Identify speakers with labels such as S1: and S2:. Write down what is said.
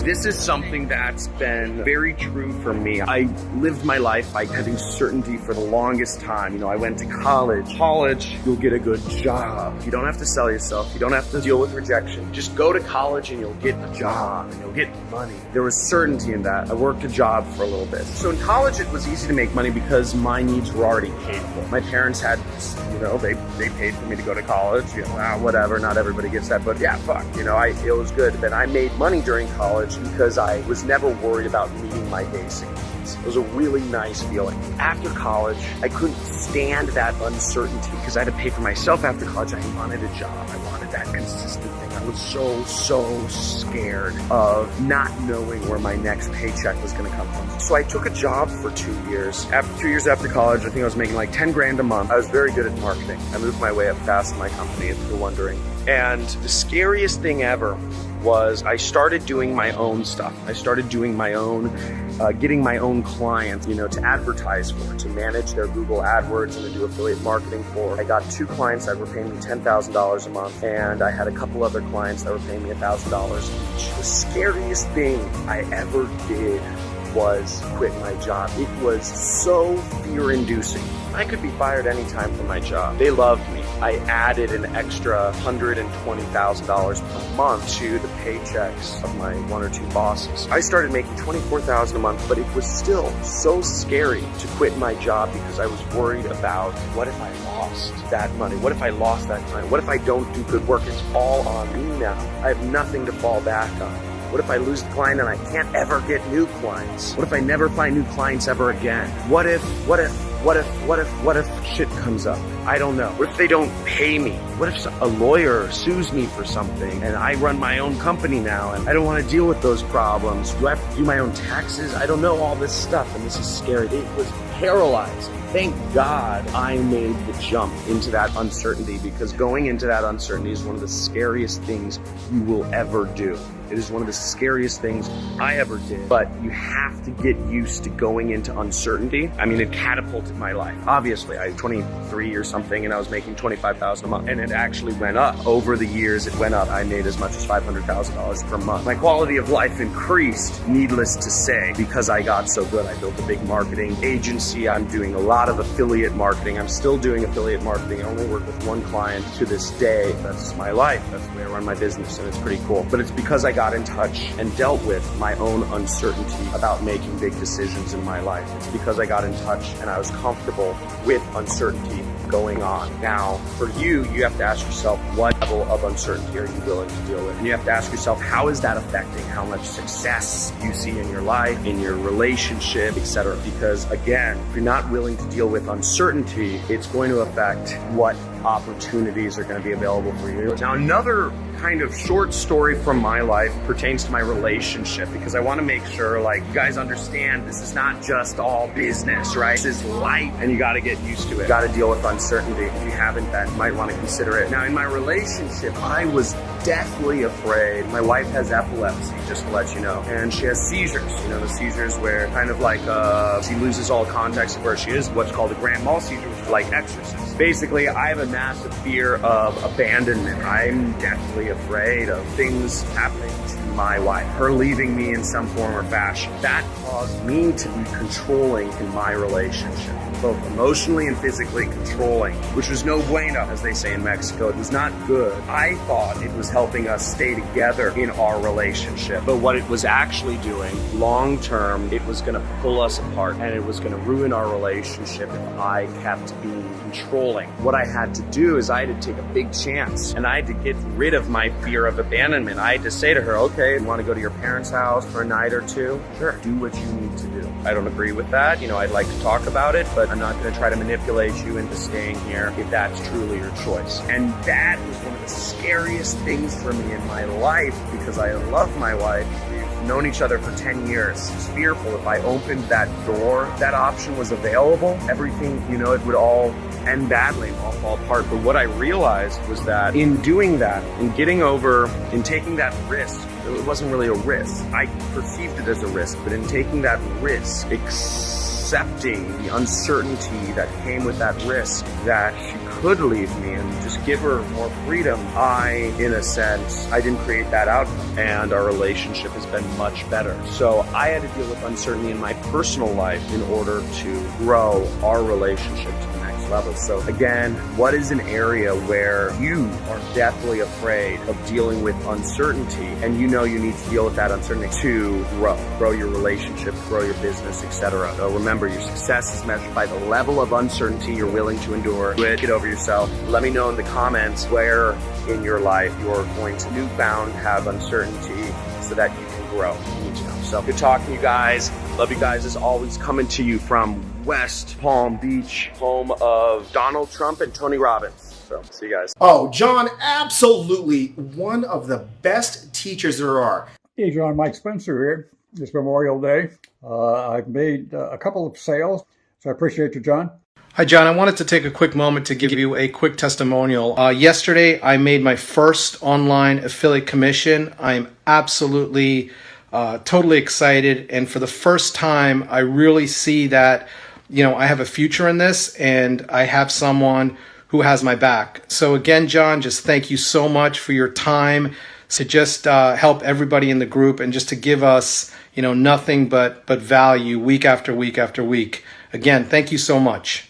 S1: This is something that's been very true for me. I lived my life by having certainty for the longest time. You know, I went to college. College, you'll get a good job. You don't have to sell yourself. You don't have to deal with rejection. Just go to college and you'll get a job and you'll get money. There was certainty in that. I worked a job for a little bit. So in college, it was easy to make money because my needs were already paid for. My parents had, you know, they paid for me to go to college. You know, whatever, not everybody gets that, but yeah, fuck, you know, it was good. Then I made money during college because I was never worried about meeting my basic needs. It was a really nice feeling. After college, I couldn't stand that uncertainty because I had to pay for myself after college. I wanted a job. I wanted that consistent thing. I was so scared of not knowing where my next paycheck was gonna come from. So I took a job for 2 years. After 2 years after college, I think I was making like 10 grand a month. I was very good at marketing. I moved my way up fast in my company, if you're wondering. And the scariest thing ever was I started doing my own stuff. I started doing my own, getting my own clients, you know, to advertise for, to manage their Google AdWords and to do affiliate marketing for. I got 2 clients that were paying me $10,000 a month, and I had a couple other clients that were paying me $1,000 each. The scariest thing I ever did was quit my job. It was so fear-inducing. I could be fired anytime from my job. They loved me. I added an extra $120,000 per month to the paychecks of my 1 or 2 bosses. I started making $24,000 a month, but it was still so scary to quit my job because I was worried about, what if I lost that money? What if I lost that client? What if I don't do good work? It's all on me now. I have nothing to fall back on. What if I lose the client and I can't ever get new clients? What if I never find new clients ever again? What if shit comes up? I don't know. What if they don't pay me? What if a lawyer sues me for something and I run my own company now and I don't want to deal with those problems? Do I have to do my own taxes? I don't know all this stuff, and this is scary. It was paralyzing. Thank God I made the jump into that uncertainty, because going into that uncertainty is one of the scariest things you will ever do. It is one of the scariest things I ever did, but you have to get used to going into uncertainty. I mean, it catapulted my life. Obviously, I was 23 or something and I was making $25,000 a month, and it actually went up. Over the years, it went up. I made as much as $500,000 per month. My quality of life increased, needless to say, because I got so good. I built a big marketing agency. I'm doing a lot of affiliate marketing. I'm still doing affiliate marketing. I only work with 1 client to this day. That's my life. That's the way I run my business, and it's pretty cool. But it's because I got in touch and dealt with my own uncertainty about making big decisions in my life. It's because I got in touch and I was comfortable with uncertainty going on. Now, for you have to ask yourself, what level of uncertainty are you willing to deal with? And you have to ask yourself, how is that affecting how much success you see in your life, in your relationship, etc.? Because again, if you're not willing to deal with uncertainty, it's going to affect what opportunities are going to be available for you. Now, another kind of short story from my life pertains to my relationship, because I want to make sure, like, you guys understand this is not just all business, right? This is life, and you got to get used to it. You got to deal with uncertainty. If you haven't, then you might want to consider it. Now, in my relationship, I was deathly afraid. My wife has epilepsy, just to let you know, and she has seizures. You know, the seizures where kind of like she loses all context of where she is, what's called a grand mal seizure, which is like exorcism. Basically, I have a massive fear of abandonment. I'm deathly afraid of things happening to my wife, her leaving me in some form or fashion. That caused me to be controlling in my relationship, both emotionally and physically controlling, which was no bueno, as they say in Mexico. It was not good. I thought it was helping us stay together in our relationship, but what it was actually doing, long term, it was gonna pull us apart, and it was gonna ruin our relationship if I kept being controlling. What I had to do is I had to take a big chance, and I had to get rid of my fear of abandonment. I had to say to her, okay, you want to go to your parents' house for a night or 2? Sure, do what you need to do. I don't agree with that. You know, I'd like to talk about it, but I'm not going to try to manipulate you into staying here if that's truly your choice. And that was one of the scariest things for me in my life, because I love my wife. We've known each other for 10 years. It's fearful if I opened that door, that option was available, everything, you know, it would all end badly and all fall apart. But what I realized was that in doing that, in getting over, in taking that risk, it wasn't really a risk. I perceived it as a risk, but in taking that risk, accepting the uncertainty that came with that risk, that she could leave me and just give her more freedom, in a sense, I didn't create that outcome, and our relationship has been much better. So I had to deal with uncertainty in my personal life in order to grow our relationship to the next level. So again, what is an area where you are deathly afraid of dealing with uncertainty, and you know you need to deal with that uncertainty to grow your relationship, grow your business, etc. So remember, your success is measured by the level of uncertainty you're willing to endure. Get over yourself. Let me know in the comments where in your life you're going to newfound have uncertainty so that you can grow. You need to know. So good talking to you guys. Love you guys as always. Coming to you from West Palm Beach, home of Donald Trump and Tony Robbins. So see you guys.
S2: Oh, John, absolutely one of the best teachers there are.
S3: Hey, John, Mike Spencer here. It's Memorial Day. I've made a couple of sales, so I appreciate you, John.
S4: Hi, John. I wanted to take a quick moment to give you a quick testimonial. Yesterday, I made my first online affiliate commission. I'm absolutely, totally excited. And for the first time, I really see that, I have a future in this and I have someone who has my back. So again, John, just thank you so much for your time to just help everybody in the group and just to give us, nothing but value week after week after week. Again, thank you so much.